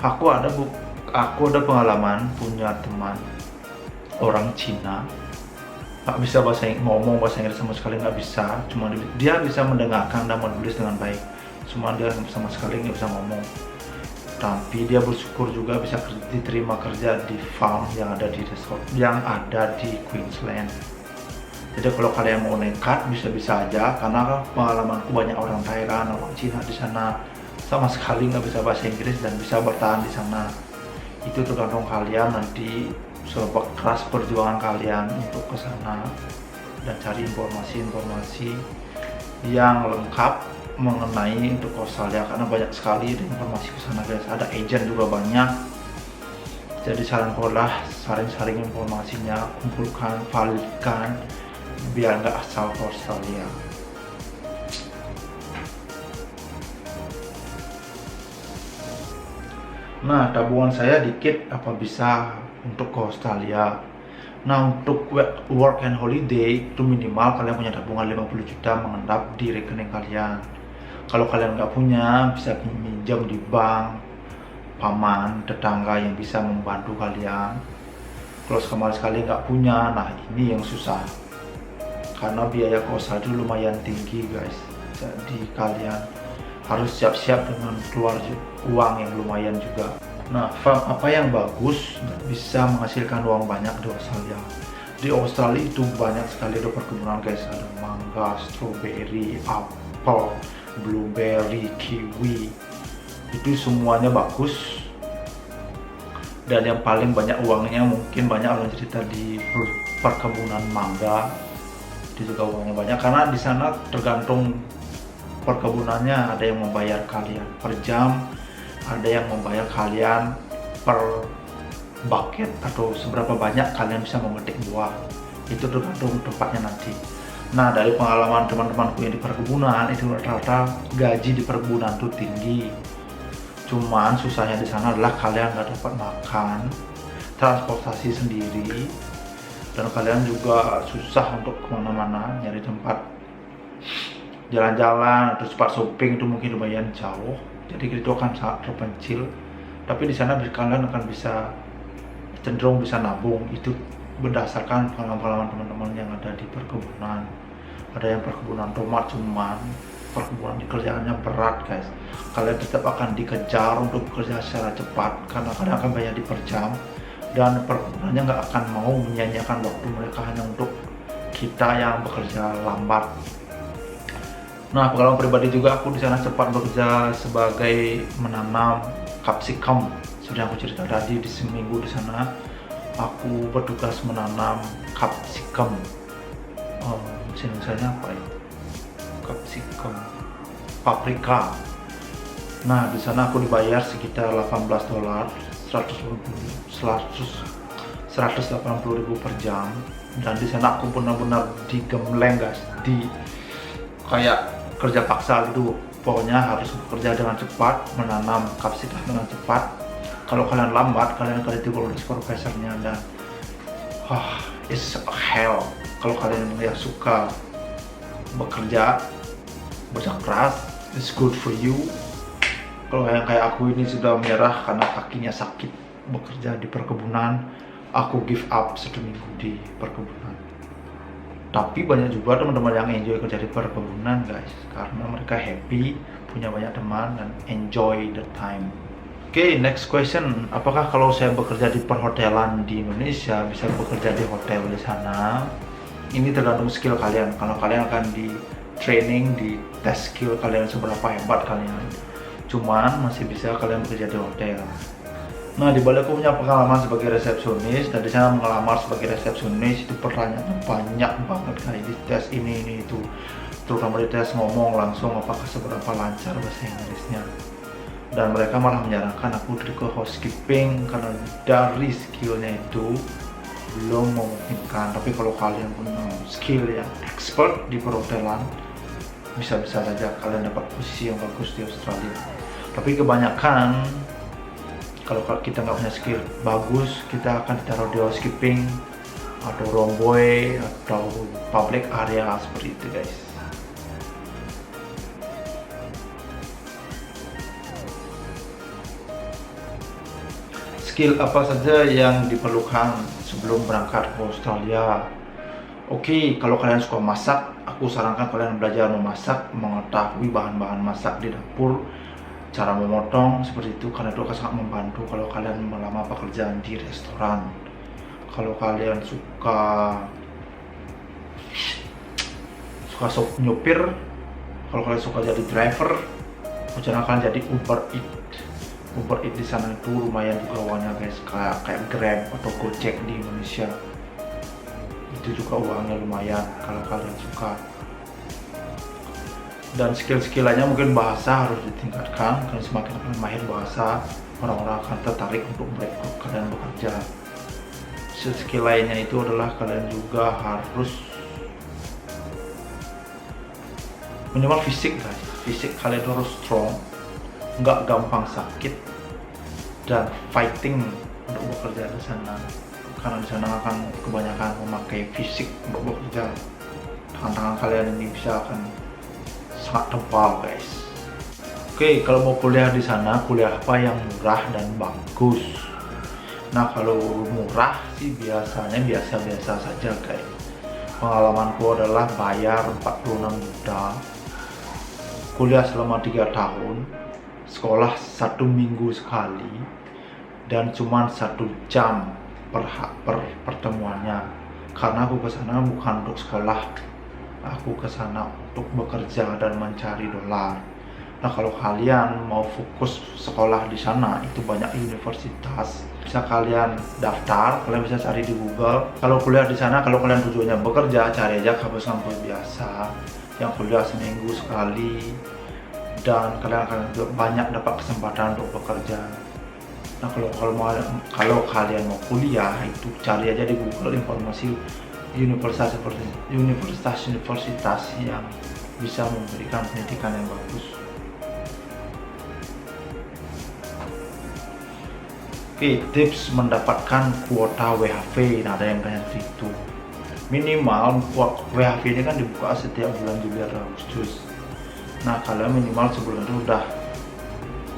aku ada pengalaman punya teman orang Cina nggak bisa ngomong bahasa Inggris sama sekali, nggak bisa. Cuma dia bisa mendengarkan dan menulis dengan baik, cuma dia sama sekali nggak bisa ngomong. tapi dia bersyukur juga bisa diterima kerja di farm yang ada di Queensland. Jadi kalau kalian mau nekat bisa-bisa aja, karena pengalamanku banyak orang Thailand, orang Cina di sana sama sekali nggak bisa bahasa Inggris dan bisa bertahan di sana. Itu tergantung kalian nanti, seberapa keras perjuangan kalian untuk ke sana dan cari informasi-informasi yang lengkap mengenai untuk Australia, karena banyak sekali informasi ke sana guys. Ada agent juga banyak. Jadi saranku lah saring-saring informasinya, kumpulkan, validkan biar nggak asal ke Australia. Nah, tabungan saya dikit, apa bisa untuk ke Australia. Nah, untuk work and holiday itu minimal kalian punya tabungan 50 juta mengendap di rekening kalian. Kalau kalian nggak punya, bisa pinjam di bank, paman, tetangga yang bisa membantu kalian. Kalau sekali nggak punya, nah ini yang susah. Karena biaya ke Australia lumayan tinggi guys. Jadi kalian harus siap-siap dengan keluar uang yang lumayan juga. Nah, farm apa yang bagus dan bisa menghasilkan uang banyak di Australia? Di Australia itu banyak sekali perkebunan guys. Ada mangga, strawberry, apel, blueberry, kiwi. Itu semuanya bagus. Dan yang paling banyak uangnya, mungkin banyak orang cerita di perkebunan mangga. Itu juga uangnya banyak karena di sana tergantung perkebunannya. Ada yang membayar kalian per jam, ada yang membayar kalian per bucket atau seberapa banyak kalian bisa memetik buah. Itu tergantung tempatnya nanti. Nah, dari pengalaman teman-temanku yang di perkebunan, itu rata-rata gaji di perkebunan itu tinggi. Cuman susahnya di sana adalah kalian nggak dapat makan, transportasi sendiri, dan kalian juga susah untuk kemana-mana nyari tempat jalan-jalan atau tempat shopping. Itu mungkin lumayan jauh, jadi itu akan sangat terpencil. Tapi di sana kalian akan bisa cenderung bisa nabung. Itu berdasarkan pengalaman teman-teman yang ada di perkebunan. Ada yang perkebunan tomat, cuman perkebunan kerjaannya berat guys. Kalian tetap akan dikejar untuk bekerja secara cepat karena kalian akan bayar di per jam, dan perkebunannya nggak akan mau menyanyiakan waktu mereka hanya untuk kita yang bekerja lambat. Nah, pengalaman pribadi juga, aku di sana cepat bekerja sebagai menanam capsicum. Sudah aku cerita tadi, di seminggu di sana aku bertugas menanam capsicum. Bahasa apa ya? Capsicum, paprika. Nah, di sana aku dibayar sekitar $18, 180.000 per jam. Dan di sana aku benar-benar digembleng guys, di kayak kerja paksa gitu. Pokoknya harus bekerja dengan cepat, menanam capsicum dengan cepat. Kalau kalian lambat, kalian akan ditegur oleh supervisornya, dan it's hell. Kalau kalian yang suka bekerja keras, it's good for you. Kalau yang kayak aku ini sudah menyerah karena kakinya sakit bekerja di perkebunan, aku give up 1 minggu di perkebunan. Tapi banyak juga teman-teman yang enjoy kerja di perkebunan guys, karena mereka happy, punya banyak teman, dan enjoy the time. Oke, next question. Apakah kalau saya bekerja di perhotelan di Indonesia bisa bekerja di hotel di sana? Ini tergantung skill kalian. Kalau kalian akan di training, di tes skill kalian seberapa hebat kalian. Cuman masih bisa kalian bekerja di hotel. Nah, di balik aku punya pengalaman sebagai resepsionis, dan di sana mengelamar sebagai resepsionis itu pertanyaannya banyak banget kayak di tes ini itu. Terutama di tes ngomong langsung apakah seberapa lancar bahasa Inggrisnya. Dan mereka malah menyarankan aku ke housekeeping karena dari skillnya itu belum memungkinkan. Tapi kalau kalian punya skill yang expert di perhotelan, bisa-bisa saja kalian dapat posisi yang bagus di Australia. Tapi kebanyakan kalau kita nggak punya skill bagus, kita akan ditaruh di housekeeping atau room boy atau public area seperti itu guys. Skill apa saja yang diperlukan sebelum berangkat ke Australia? Oke, kalau kalian suka masak, aku sarankan kalian belajar memasak, mengetahui bahan-bahan masak di dapur, cara memotong seperti itu, karena itu akan sangat membantu kalau kalian melamar pekerjaan di restoran. Kalau kalian suka nyupir, kalau kalian suka jadi driver, jangan kalian jadi Uber Eats di sana itu lumayan juga uangnya guys, kayak Grab atau Gojek di Indonesia. Itu juga uangnya lumayan kalau kalian suka. Dan skill lainnya mungkin bahasa harus ditingkatkan, karena semakin kalian mahir bahasa, orang-orang akan tertarik untuk merekrut kalian bekerja. Skill lainnya itu adalah kalian juga harus minimal fisik guys. Fisik kalian harus strong, nggak gampang sakit, dan fighting untuk bekerja di sana, karena di sana akan kebanyakan memakai fisik untuk bekerja. Tangan kalian ini bisa akan sangat tebal guys. Oke, kalau mau kuliah di sana, kuliah apa yang murah dan bagus? Nah, kalau murah sih biasanya biasa-biasa saja guys. Pengalamanku adalah bayar 46 juta, kuliah selama 3 tahun, sekolah 1 minggu sekali, dan cuma 1 jam per pertemuannya. Karena aku ke sana bukan untuk sekolah, aku ke sana untuk bekerja dan mencari dolar. Nah, kalau kalian mau fokus sekolah di sana, itu banyak universitas, bisa kalian daftar, kalian bisa cari di Google. Kalau kuliah di sana, kalau kalian tujuannya bekerja, cari aja kampus-kampus biasa yang kuliah seminggu sekali, dan kalian akan banyak dapat kesempatan untuk bekerja. Nah, kalau kalian mau kuliah, itu cari aja di Google informasi universitas yang bisa memberikan pendidikan yang bagus. Oke, tips mendapatkan kuota WHV. Nah, ada yang tanya itu. Minimal WHV ini kan dibuka setiap bulan Juli atau Agustus. Nah, kalian minimal sebelum itu udah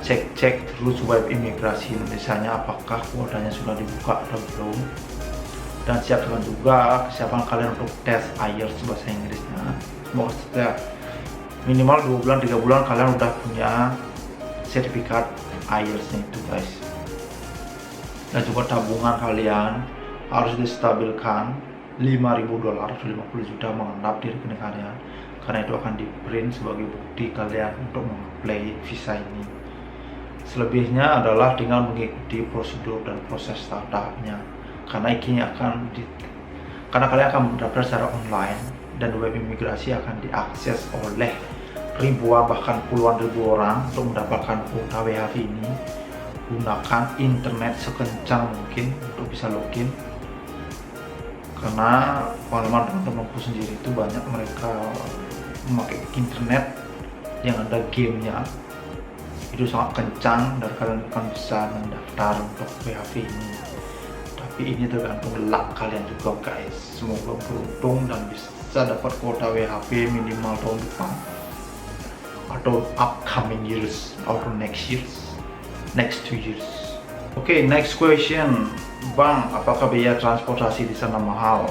cek terus web imigrasi Indonesia-nya apakah kuotanya sudah dibuka atau belum. Dan siapkan juga kesiapan kalian untuk tes IELTS bahasa Inggrisnya. Semoga setiap minimal 2 bulan 3 bulan kalian udah punya sertifikat IELTS-nya itu guys. Dan juga tabungan kalian harus distabilkan $5.000 atau 50 juta mengendap di rekening kalian, karena itu akan di print sebagai bukti kalian untuk mengapply visa ini. Selebihnya adalah tinggal mengikuti prosedur dan proses tahap-tahapnya, karena kalian akan mendaftar secara online, dan web imigrasi akan diakses oleh ribuan bahkan puluhan ribu orang. Untuk mendapatkan kuota WHV ini, gunakan internet sekencang mungkin untuk bisa login, karena pengalaman teman-temanku sendiri itu banyak mereka memakai internet yang ada gamenya, itu sangat kencang, dan kalian akan bisa mendaftar untuk WHV ini. Tapi ini tergantung luck kalian juga guys. Semoga beruntung dan bisa dapat kuota WHV minimal tahun depan atau upcoming years atau next 2 years. Oke, next question. Bang, apakah biaya transportasi di sana mahal?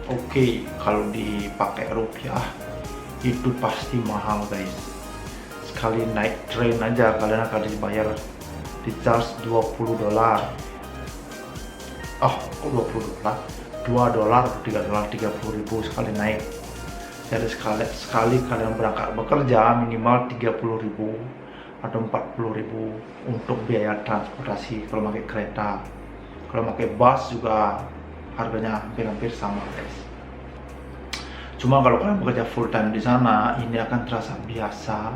Oke, kalau dipakai rupiah itu pasti mahal guys. Sekali naik train aja kalian akan di charge $20. Oh, kok $20? $2 atau $3, 30.000 sekali naik. Jadi sekali kalian berangkat bekerja minimal 30.000 atau 40.000 untuk biaya transportasi kalau pakai kereta. Kalau pakai bus juga harganya hampir sama guys. Cuma kalau kalian bekerja full time di sana, ini akan terasa biasa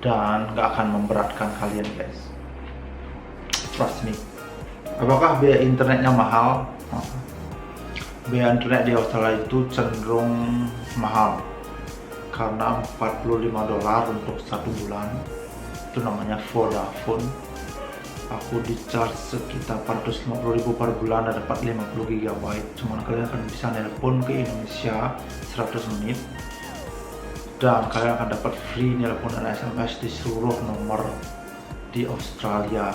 dan nggak akan memberatkan kalian guys. Trust me. Apakah biaya internetnya mahal? Biaya internet di Australia itu cenderung mahal, karena $45 untuk 1 bulan. Itu namanya Vodafone. Aku di charge sekitar 450.000 per bulan dan dapat 50 GB. Cuman kalian akan bisa nelpon ke Indonesia 100 menit, dan kalian akan dapat free nelpon dan SMS di seluruh nomor di Australia.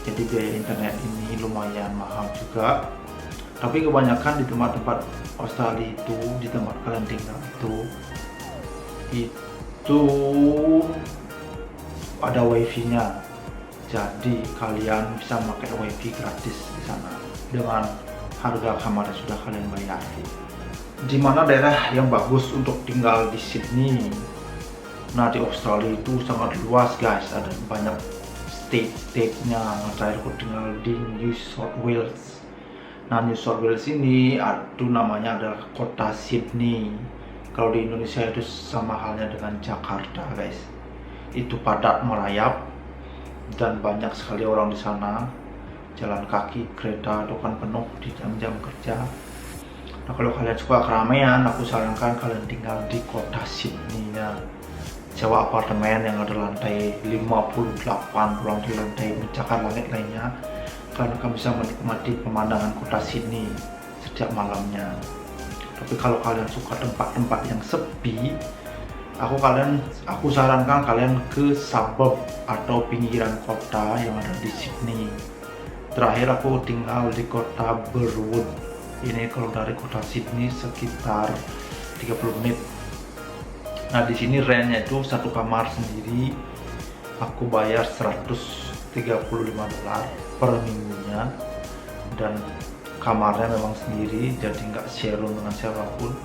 Jadi biaya internet ini lumayan mahal juga. Tapi kebanyakan di tempat-tempat Australia itu, di tempat kalian tinggal itu ada wifi-nya. Jadi kalian bisa pakai wifi gratis di sana dengan harga kamar yang sudah kalian bayar. Di mana daerah yang bagus untuk tinggal di Sydney? Nah, di Australia itu sangat luas guys, ada banyak state-nya. Terakhir aku tinggal di New South Wales. Nah, New South Wales ini itu namanya adalah kota Sydney. Kalau di Indonesia itu sama halnya dengan Jakarta guys. Itu padat merayap dan banyak sekali orang di sana. Jalan kaki, kereta itu kan penuh di jam-jam kerja. Nah, kalau kalian suka keramaian, aku sarankan kalian tinggal di kota Sydney ya. Sewa apartemen yang ada lantai 58, ruang di lantai mencakar langit lainnya. Kalian akan bisa menikmati pemandangan kota Sydney setiap malamnya. Tapi kalau kalian suka tempat-tempat yang sepi, aku sarankan kalian ke suburb atau pinggiran kota yang ada di Sydney. Terakhir aku tinggal di kota Burwood. Ini kalau dari kota Sydney sekitar 30 menit. Nah, di sini rentnya itu satu kamar sendiri. Aku bayar $135 per minggunya, dan kamarnya memang sendiri, jadi nggak share room dengan siapapun.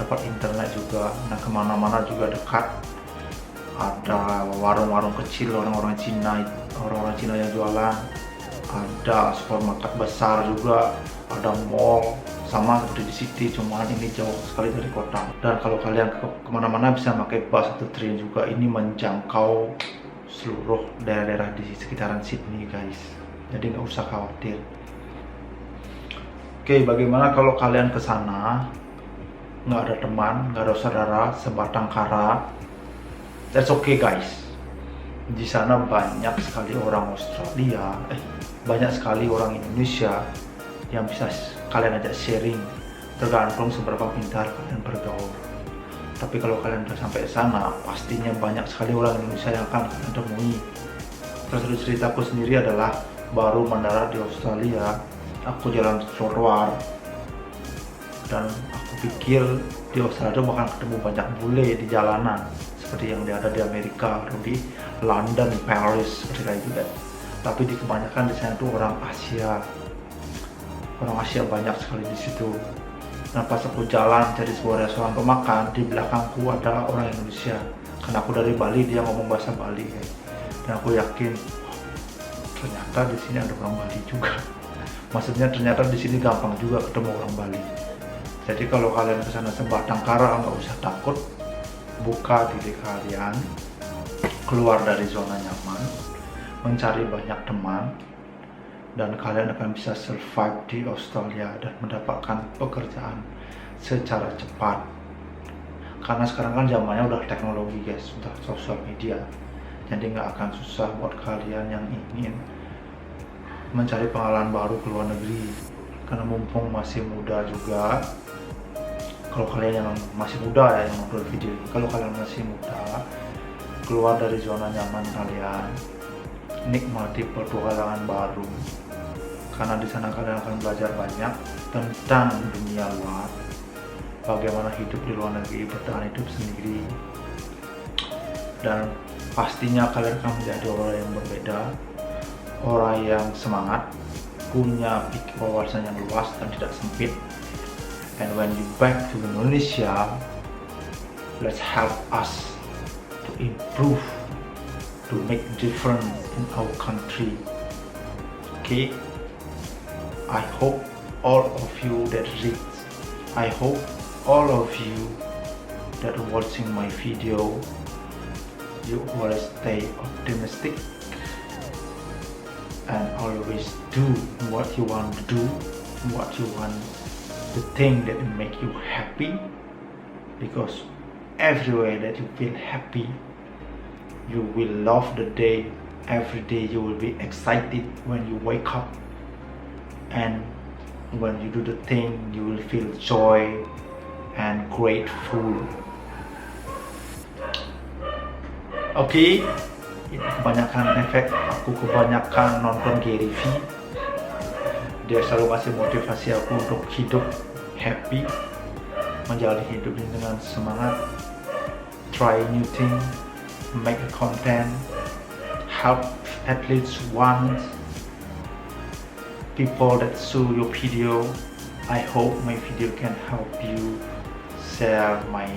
Dapat internet juga. Nah, kemana-mana juga dekat. Ada warung-warung kecil orang-orang Cina yang jualan. Ada supermarket besar juga. Ada mall, sama seperti di city, cuman ini jauh sekali dari kota. Dan kalau kalian kemana-mana bisa pakai bus atau train juga. Ini menjangkau seluruh daerah-daerah di sekitaran Sydney guys, jadi nggak usah khawatir. Oke, bagaimana kalau kalian ke sana nggak ada teman, nggak ada saudara, sebatang kara? That's okay guys. Di sana banyak sekali orang Australia, banyak sekali orang Indonesia yang bisa kalian ajak sharing, tergantung seberapa pintar kalian bergaul. Tapi kalau kalian udah sampai sana, pastinya banyak sekali orang Indonesia yang akan kalian temui. Terus ceritaku sendiri adalah baru mendarat di Australia, aku jalan trotoar dan aku pikir di Australia bakal ketemu banyak bule di jalanan seperti yang ada di Amerika, atau di London, Paris, seperti kayak juga. Tapi di kebanyakan di sana tuh orang Asia. Orang Asia banyak sekali di situ. Nah, pas aku jalan dari sebuah restoran pemakan, di belakangku ada orang Indonesia. Karena aku dari Bali, dia ngomong bahasa Bali guys. Dan aku yakin, ternyata di sini ada orang Bali juga. Maksudnya ternyata di sini gampang juga ketemu orang Bali. Jadi kalau kalian ke sana sebatang kara, nggak usah takut. Buka diri kalian, keluar dari zona nyaman, mencari banyak teman, dan kalian akan bisa survive di Australia dan mendapatkan pekerjaan secara cepat. Karena sekarang kan zamannya udah teknologi guys, sudah sosial media, jadi nggak akan susah buat kalian yang ingin mencari pengalaman baru ke luar negeri. Karena mumpung masih muda juga, kalau kalian yang masih muda ya yang nonton video ini, kalau kalian masih muda, keluar dari zona nyaman kalian, nikmati petualangan baru. Karena di sana kalian akan belajar banyak tentang dunia luar, bagaimana hidup di luar negeri, bertahan hidup sendiri, dan pastinya kalian akan menjadi orang yang berbeda, orang yang semangat, punya wawasan yang luas dan tidak sempit. And when you back to Indonesia, let's help us to improve, to make difference in our country. Okay, I hope all of you that read, I hope all of you that are watching my video, you always stay optimistic and always do what you want to do, what you want, the thing that will make you happy, because everywhere that you feel happy, you will love the day. Every day you will be excited when you wake up, and when you do the thing you will feel joy and grateful. Oke, ini kebanyakan efek, aku kebanyakan nonton Gary V. Dia selalu kasih motivasi aku untuk hidup happy, menjalani hidup ini dengan semangat, try new thing, make a content, help at least one people that saw your video. I hope my video can help you share my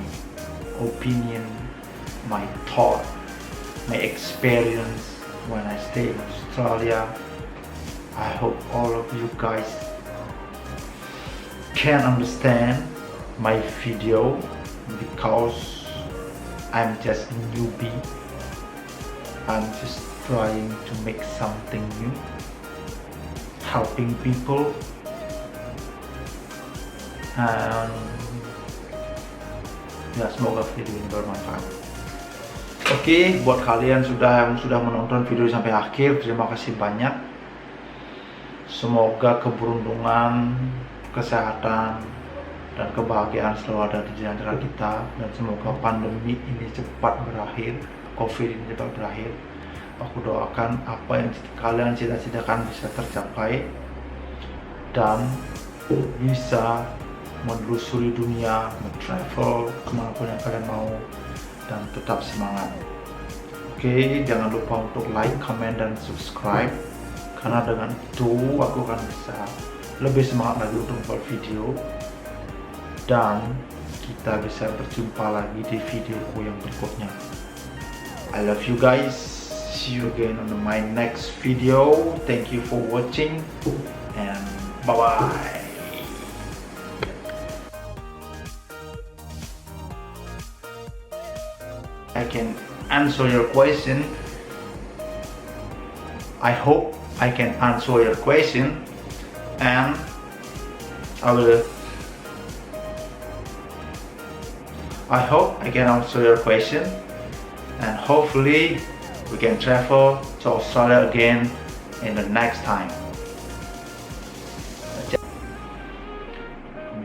opinion, my thought, my experience when I stay in Australia. I hope all of you guys can understand my video because I'm just a newbie. I'm just trying to make something new, helping people, and ya semoga video ini bermanfaat. Oke, buat kalian yang sudah menonton video sampai akhir, terima kasih banyak. Semoga keberuntungan, kesehatan, dan kebahagiaan selalu ada di antara kita, dan semoga pandemi ini cepat berakhir, COVID ini cepat berakhir. Aku doakan apa yang kalian cita-citakan bisa tercapai dan bisa menelusuri dunia, travel kemanapun yang kalian mau, dan tetap semangat. Oke, jangan lupa untuk like, comment, dan subscribe, karena dengan itu aku akan bisa lebih semangat lagi untuk membuat video, dan kita bisa berjumpa lagi di videoku yang berikutnya. I love you guys. See you again on my next video. Thank you for watching, and bye bye. I can answer your question. I hope I can answer your question, and I hope I can answer your question, and hopefully we can travel to Australia again in the next time.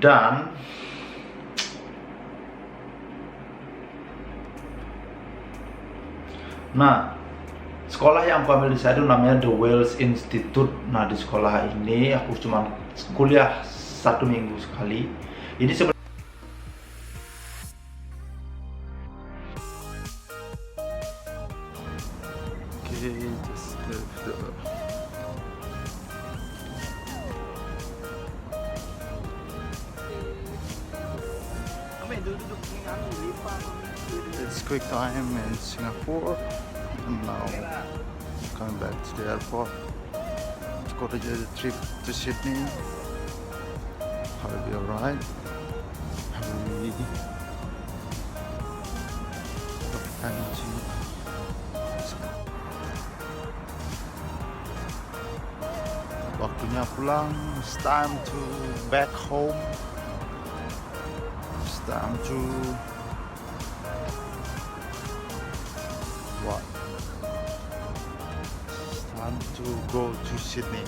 Dan sekolah yang aku ambil di sana itu namanya The Wales Institute. Nah, di sekolah ini aku cuma kuliah 1 minggu sekali. Ini sebenarnya it's quick time in Singapore, and now coming back to the airport to go to the trip to Sydney. I'll be alright. Waktunya pulang. It's time to back home. It's time to It's time to go to Sydney.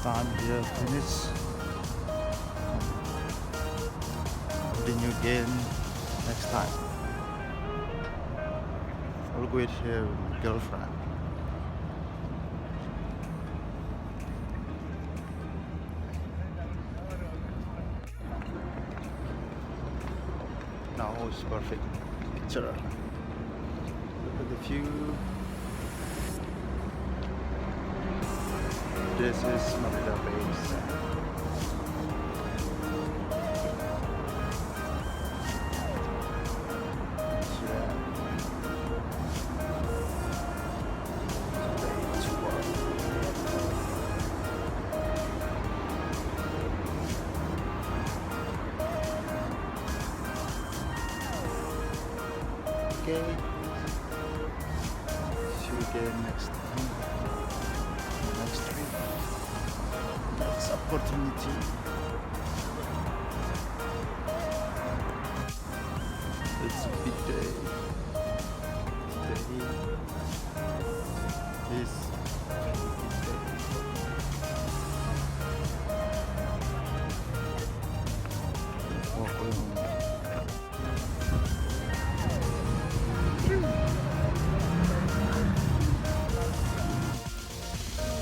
Time here finish. Continue again next time. I'll go here with my girlfriend. Now it's perfect picture. Look at the view. This is Marina Bay Sands. Okay. See you again next time. Next trip. Next opportunity. It's a big day. Today is a big day.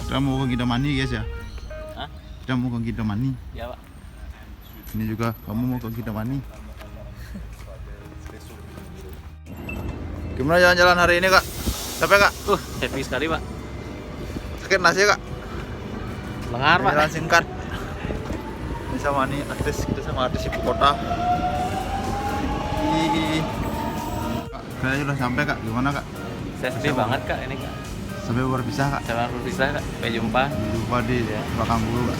Kita mau ke Kidamani guys ya? Hah? Kita mau ke Kidamani. Ya Pak. Ini juga kamu mau ke Kidamani. Gimana jalan-jalan hari ini Kak? Capek kak? Happy sekali pak. Sakit nasi kak? Lengar pak. Jalan singkat. Ini sama nih artis, kita sama artis ibu kota. Kak, kayaknya udah sampai kak, gimana kak? Saya sedih banget kak ini kak. Sampai berpisah kak? Saya berpisah kak. Sampai jumpa. Jumpa di belakang dulu kak.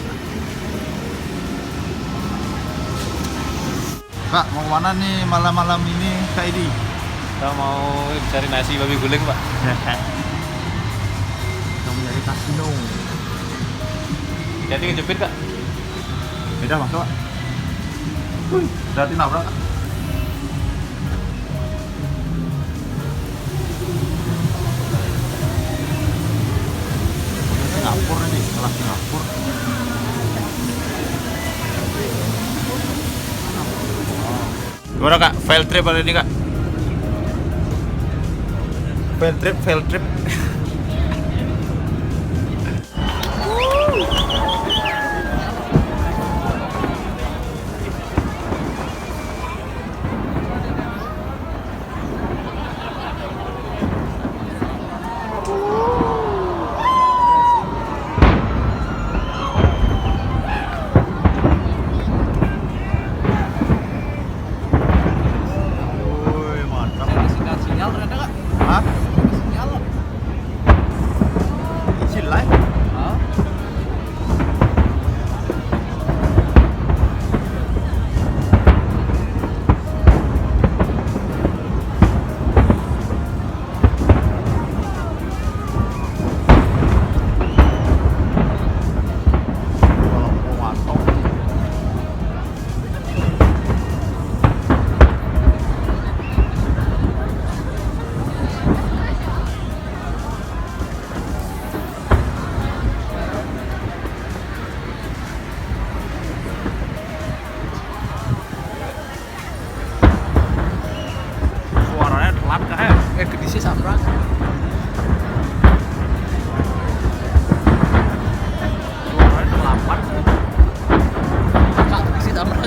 Kak, mau kemana nih malam-malam ini Kak Edi? Kita mau cari nasi babi guling pak. Kita mau nyari kasino. Jadi ngejepit kak. Beda masuk kak. Berarti nabrak kak. Singapura nih, kelas Singapura. Gimana kak, fail trip hari ini kak? Fail trip. Sinyal ternyata kak. Hah? Sinyal. Izin live? Suaranya telat kak. Kedisi sabrak. Suaranya terlambat. Kak kedisi sabrak.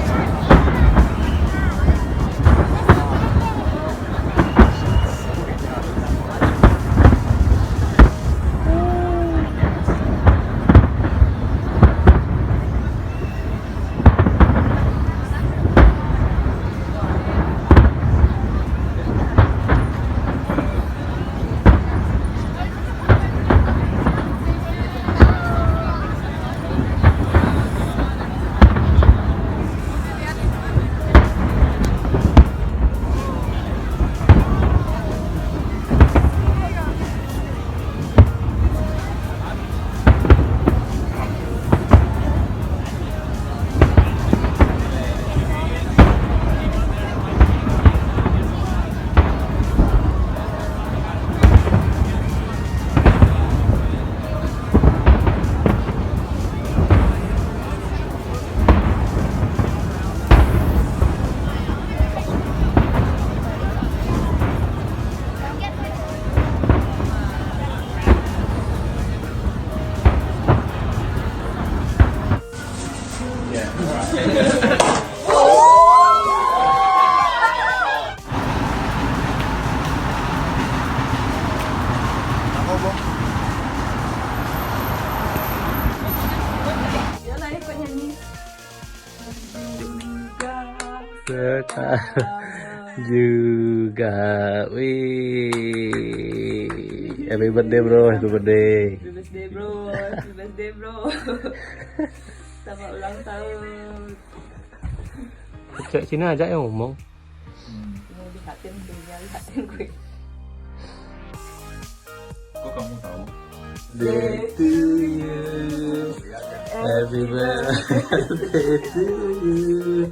Juga, wih, happy birthday bro, happy birthday. Happy birthday bro, happy birthday bro. Selamat ulang tahun. Cek sini aja yang ngomong. Mau lihatin gue. Kok kamu tahu? Day to you, happy birthday to you,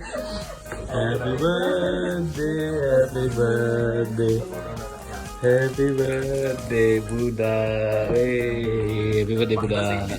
happy birthday, happy birthday, happy birthday Buddha, happy birthday Buddha.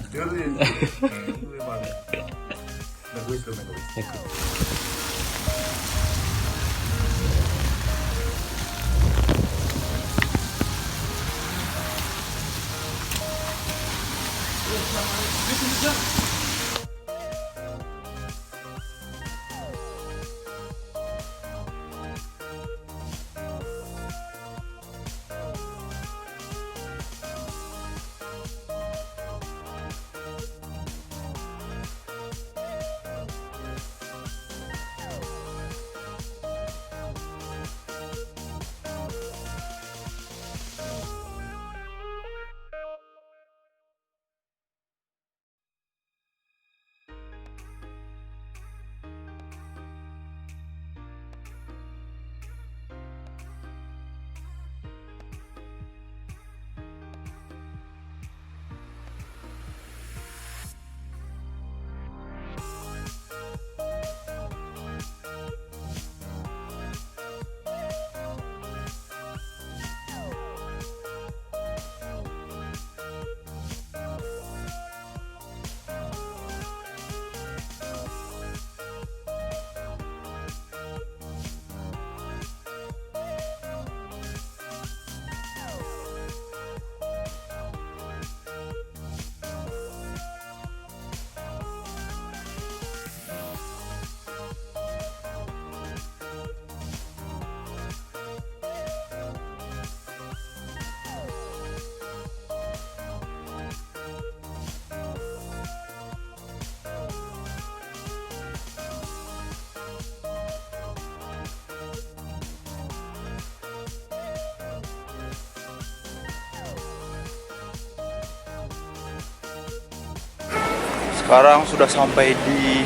Sekarang sudah sampai di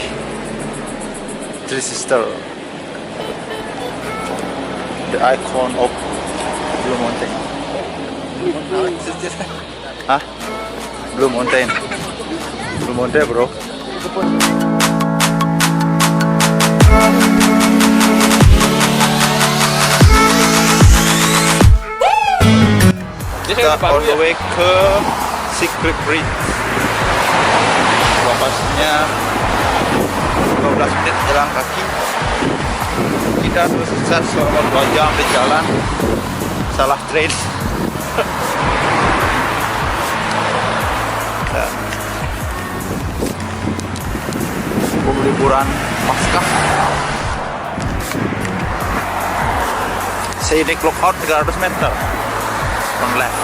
Three Sister, the icon of Blue Mountain. Hah? Blue Mountain. Blue Mountain, bro. Kita on the way ke Secret Bridge. Lokasinya 15 menit jalan kaki. Kita tersesat selama 2 jam di jalan. Salah train. Liburan Paskah. Scenic lookout 300 meter. On left.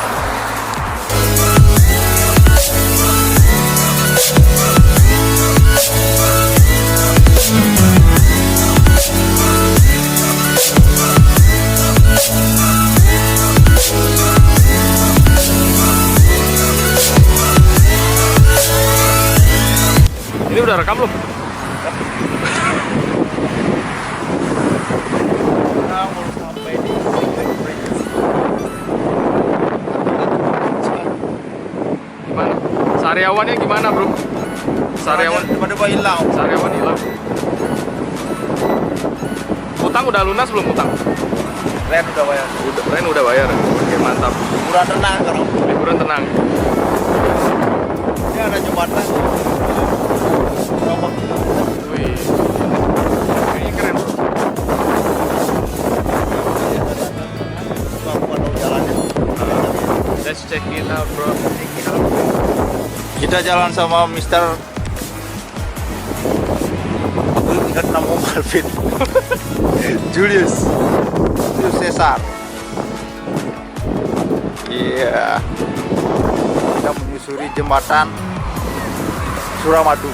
Ini udah rekam belum? Gimana? Sariawannya gimana, bro? Sariawan hilang. Sariawan hilang. Utang udah lunas belum utang? Ren udah bayar. Ren udah bayar. Oke, mantap. Liburan tenang kalau. Liburan tenang. Ini ada jembatan. Wih. Kayaknya keren, bro. Let's check it out, bro. Kita jalan sama Mr. Aku ingat nama Malvin. Julius Caesar. Iya. Kita menyusuri jembatan Suramadu.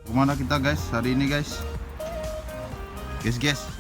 Kemana kita guys hari ini guys? Guys.